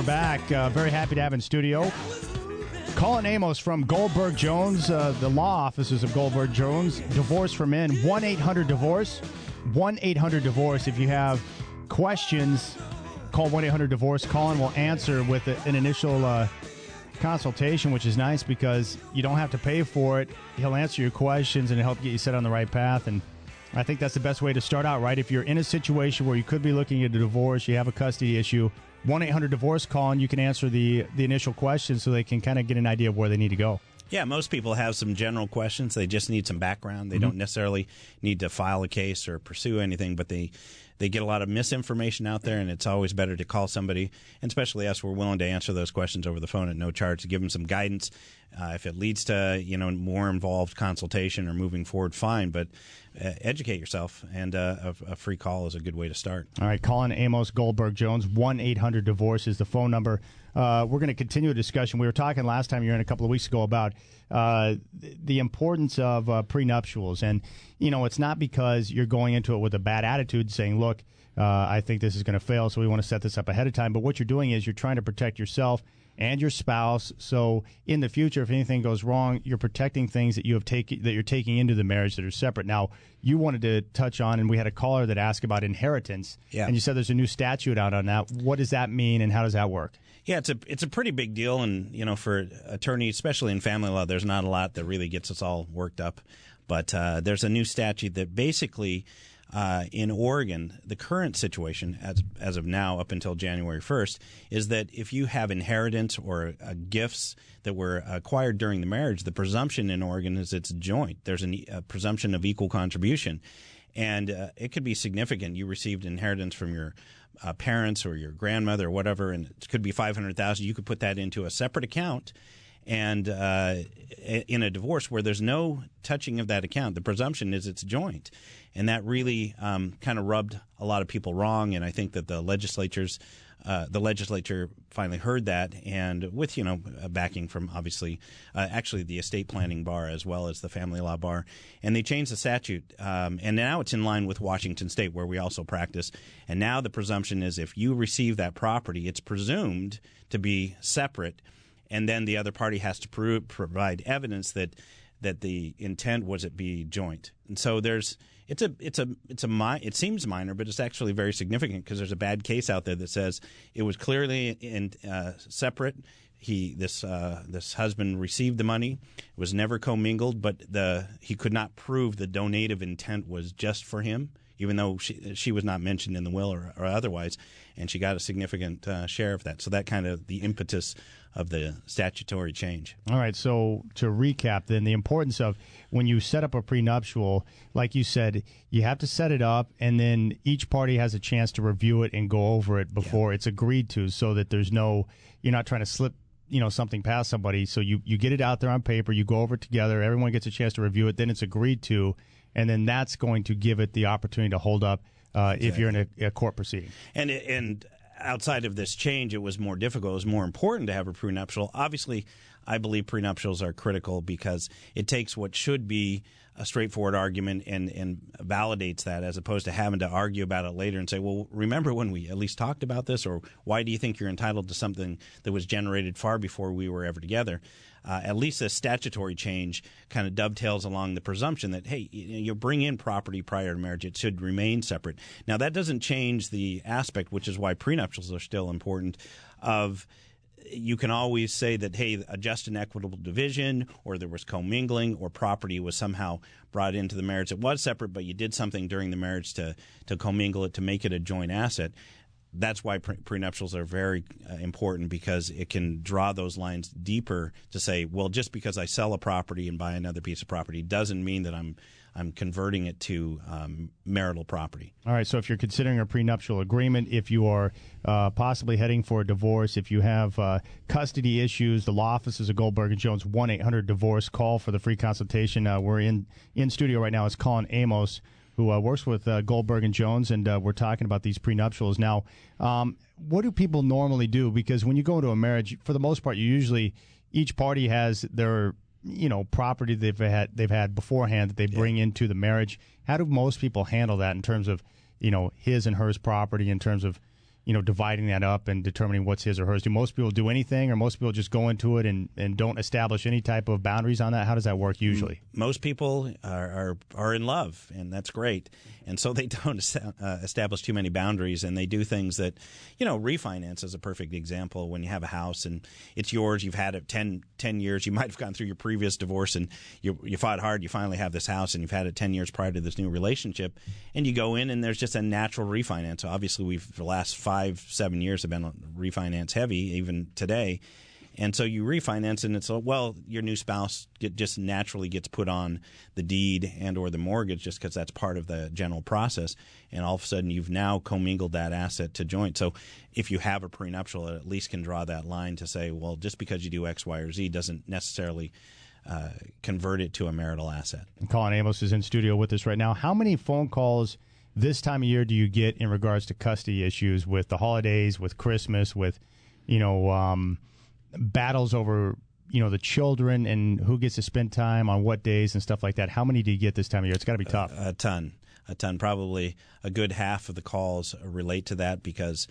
we're back. Very happy to have in studio Colin Amos from Goldberg Jones, the law offices of Goldberg Jones. Divorce for Men, 1-800-DIVORCE. 1-800-DIVORCE. If you have questions, call 1-800-DIVORCE. Colin will answer with an initial consultation, which is nice because you don't have to pay for it. He'll answer your questions and help get you set on the right path. And I think that's the best way to start out, right? If you're in a situation where you could be looking at a divorce, you have a custody issue, 1-800-DIVORCE, call, and you can answer the initial questions so they can kind of get an idea of where they need to go. Yeah, most people have some general questions. They just need some background. They don't necessarily need to file a case or pursue anything, but they get a lot of misinformation out there, and it's always better to call somebody, and especially us. We're willing to answer those questions over the phone at no charge to give them some guidance. If it leads to more involved consultation or moving forward, fine. But educate yourself, and a free call is a good way to start. All right, Colin Amos, Goldberg Jones, 1-800-DIVORCE is the phone number. We're going to continue a discussion. We were talking last time you were in a couple of weeks ago about the importance of prenuptials. And, it's not because you're going into it with a bad attitude saying, look, I think this is going to fail, so we want to set this up ahead of time. But what you're doing is you're trying to protect yourself and your spouse. So in the future, if anything goes wrong, you're protecting things that you're taking into the marriage that are separate. Now, you wanted to touch on, and we had a caller that asked about inheritance. Yeah. And you said there's a new statute out on that. What does that mean, and how does that work? Yeah, it's a pretty big deal, and for attorneys, especially in family law, there's not a lot that really gets us all worked up. But there's a new statute that basically, in Oregon, the current situation as of now up until January 1st is that if you have inheritance or gifts that were acquired during the marriage, the presumption in Oregon is it's joint. There's a presumption of equal contribution, and it could be significant. You received inheritance from your parents or your grandmother or whatever, and it could be $500,000. You could put that into a separate account. And in a divorce where there's no touching of that account, the presumption is it's joint. And that really kind of rubbed a lot of people wrong. And I think that the legislature finally heard that, and with, backing from obviously actually the estate planning bar as well as the family law bar. And they changed the statute. And now it's in line with Washington State, where we also practice. And now the presumption is if you receive that property, it's presumed to be separate. And then the other party has to provide evidence that the intent was it be joint. And so it seems minor, but it's actually very significant because there's a bad case out there that says it was clearly separate. This husband received the money, it was never commingled, but he could not prove the donative intent was just for him, even though she was not mentioned in the will or otherwise, and she got a significant share of that. So that kind of the impetus of the statutory change. All right, so to recap then, the importance of when you set up a prenuptial, like you said, you have to set it up, and then each party has a chance to review it and go over it before it's agreed to, so that you're not trying to slip something past somebody. So you get it out there on paper, you go over it together, everyone gets a chance to review it, then it's agreed to, and then that's going to give it the opportunity to hold up if you're in a court proceeding. And outside of this change, it was more difficult. It was more important to have a prenuptial. Obviously, I believe prenuptials are critical because it takes what should be a straightforward argument and validates that, as opposed to having to argue about it later and say, well, remember when we at least talked about this, or why do you think you're entitled to something that was generated far before we were ever together? At least a statutory change kind of dovetails along the presumption that, hey, you bring in property prior to marriage, it should remain separate. Now, that doesn't change the aspect, which is why prenuptials are still important, of you can always say that, hey, a just and equitable division, or there was commingling, or property was somehow brought into the marriage. It was separate, but you did something during the marriage to commingle it, to make it a joint asset. That's why prenuptials are very important, because it can draw those lines deeper to say, well, just because I sell a property and buy another piece of property doesn't mean that I'm converting it to marital property. All right, so if you're considering a prenuptial agreement, if you are possibly heading for a divorce, if you have custody issues, the law offices of Goldberg & Jones, 1-800-DIVORCE, call for the free consultation. We're in studio right now. It's Colin Amos, who works with Goldberg & Jones, and we're talking about these prenuptials. Now, what do people normally do? Because when you go into a marriage, for the most part, each party has their property they've had beforehand that they bring into the marriage. How do most people handle that in terms of his and hers property, in terms of dividing that up and determining what's his or hers? Do most people do anything, or most people just go into it and don't establish any type of boundaries on that? How does that work usually? Most people are in love, and that's great. And so they don't establish too many boundaries, and they do things that, refinance is a perfect example. When you have a house and it's yours, you've had it 10 years, you might have gone through your previous divorce and you fought hard, you finally have this house and you've had it 10 years prior to this new relationship, and you go in and there's just a natural refinance. So obviously for the last 5-7 years have been refinance heavy, even today. And so you refinance, and it's, your new spouse just naturally gets put on the deed and or the mortgage just because that's part of the general process. And all of a sudden, you've now commingled that asset to joint. So if you have a prenuptial, it at least can draw that line to say, well, just because you do X, Y, or Z doesn't necessarily convert it to a marital asset. And Colin Amos is in studio with us right now. How many phone calls this time of year do you get in regards to custody issues with the holidays, with Christmas, with, battles over, the children and who gets to spend time on what days and stuff like that? How many do you get this time of year? It's got to be tough. A ton. Probably a good half of the calls relate to that because,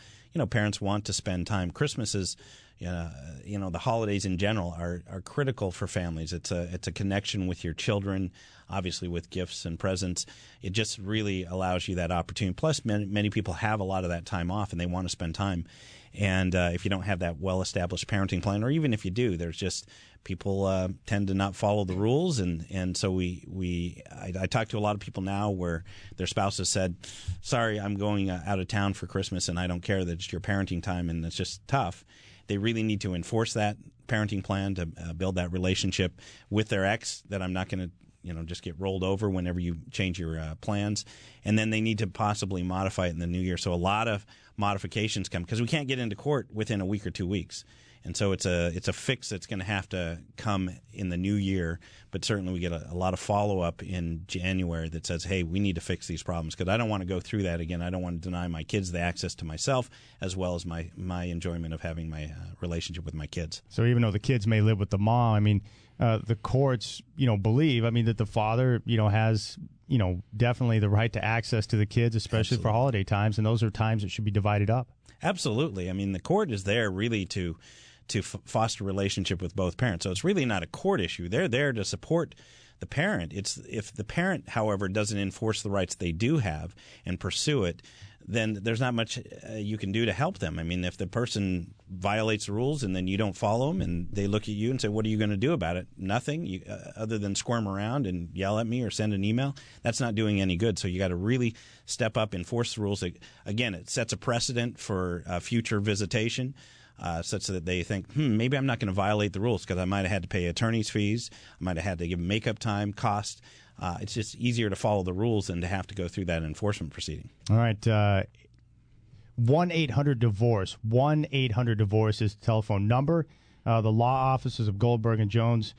parents want to spend time. Christmas is, the holidays in general are critical for families. It's a connection with your children, obviously with gifts and presents. It just really allows you that opportunity. Plus, many people have a lot of that time off and they want to spend time. And if you don't have that well-established parenting plan, or even if you do, there's just people tend to not follow the rules. And so I talk to a lot of people now where their spouses said, sorry, I'm going out of town for Christmas and I don't care that it's your parenting time and it's just tough. They really need to enforce that parenting plan to build that relationship with their ex, that I'm not going to just get rolled over whenever you change your plans. And then they need to possibly modify it in the new year. So a lot of modifications come because we can't get into court within a week or 2 weeks. And so it's a fix that's going to have to come in the new year. But certainly we get a lot of follow-up in January that says, hey, we need to fix these problems because I don't want to go through that again. I don't want to deny my kids the access to myself as well as my enjoyment of having my relationship with my kids. So even though the kids may live with the mom, the courts, believe, that the father, has, definitely the right to access to the kids, especially Absolutely. For holiday times. And those are times that should be divided up. Absolutely. The court is there really to foster a relationship with both parents. So it's really not a court issue. They're there to support the parent. If the parent, however, doesn't enforce the rights they do have and pursue it, then there's not much you can do to help them. If the person violates the rules and then you don't follow them and they look at you and say, what are you going to do about it? Nothing other than squirm around and yell at me or send an email. That's not doing any good. So you got to really step up, enforce the rules. Again, it sets a precedent for future visitation. Such that they think, maybe I'm not going to violate the rules because I might have had to pay attorney's fees. I might have had to give makeup time, cost. It's just easier to follow the rules than to have to go through that enforcement proceeding. All right. 1-800-DIVORCE. 1-800-DIVORCE is the telephone number. The law offices of Goldberg and Jones.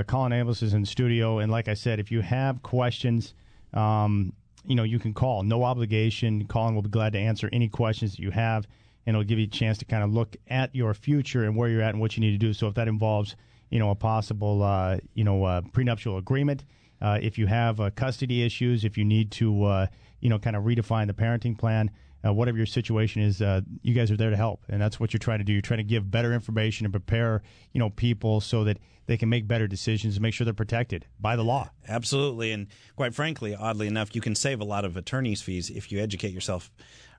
Colin Amos is in studio. And like I said, if you have questions, you can call. No obligation. Colin will be glad to answer any questions that you have. And it'll give you a chance to kind of look at your future and where you're at and what you need to do. So if that involves, a possible, prenuptial agreement, if you have custody issues, if you need to, kind of redefine the parenting plan, whatever your situation is, you guys are there to help. And that's what you're trying to do. You're trying to give better information and prepare, people so that they can make better decisions and make sure they're protected by the law. Absolutely. And quite frankly, oddly enough, you can save a lot of attorney's fees if you educate yourself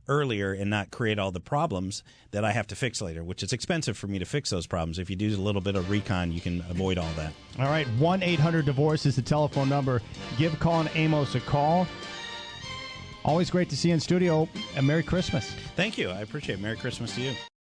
earlier and not create all the problems that I have to fix later, which is expensive for me to fix those problems. If you do a little bit of recon, you can avoid all that. All right, 1-800-DIVORCE is the telephone number. Give Colin Amos a call. Always great to see you in studio, and Merry Christmas. Thank you. I appreciate it. Merry Christmas to you.